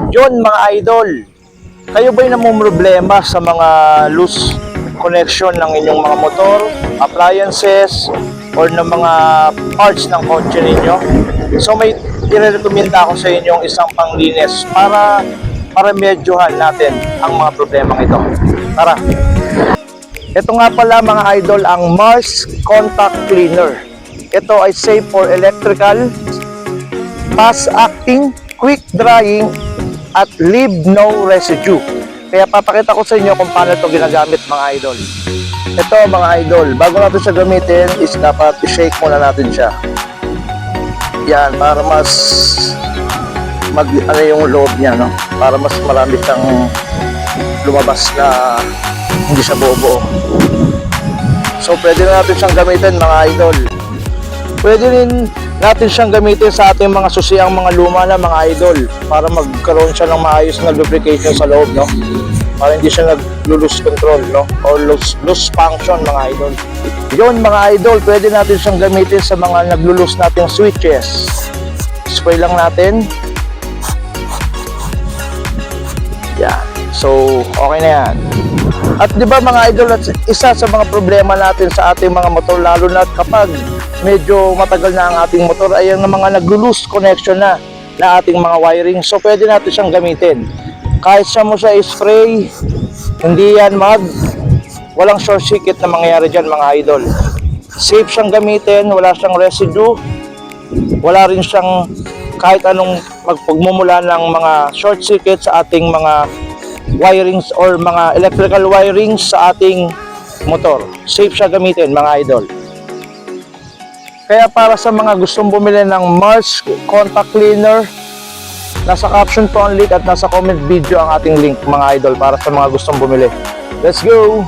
Yun mga idol, kayo ba'y namumroblema sa mga loose connection ng inyong mga motor, appliances, or ng mga parts ng kotse ninyo? So may i-recommenda ako sa inyong isang panglinis para medyohan natin ang mga problemang ito. Tara! Ito nga pala mga idol ang Mars Contact Cleaner. Ito ay safe for electrical, fast-acting, quick drying, at leave no residue. Kaya papakita ko sa inyo kung paano ito ginagamit mga idol. Ito mga idol, bago natin siya gamitin is dapat i-shake muna natin siya. Yan, para mas ano yung loob niya, no? Para mas marami siyang lumabas na hindi siya buo-buo. So pwede na natin siyang gamitin mga idol. Pwede rin natin siyang gamitin sa ating mga susiyang mga luma na mga idol para magkaroon siya ng maayos na lubrication sa loob, no? Para hindi siya nag-lose control, no? Or lose function mga idol. Yun mga idol, pwede natin siyang gamitin sa mga nag-lose nating switches. Spray lang natin. Yan. So, okay na yan. At di ba mga idol, isa sa mga problema natin sa ating mga motor, lalo na kapag medyo matagal na ang ating motor, ay ang mga nag-loose connection na ating mga wiring. So pwede natin siyang gamitin. Kahit siya mo siya spray, hindi yan walang short circuit na mangyayari dyan mga idol. Safe siyang gamitin, wala siyang residue, wala rin siyang kahit anong magpagmumula ng mga short circuit sa ating mga wirings or mga electrical wirings sa ating motor. Safe siya gamitin mga idol. Kaya para sa mga gustong bumili ng Mars Contact Cleaner, nasa caption po ang link at nasa comment video ang ating link mga idol para sa mga gustong bumili. Let's go!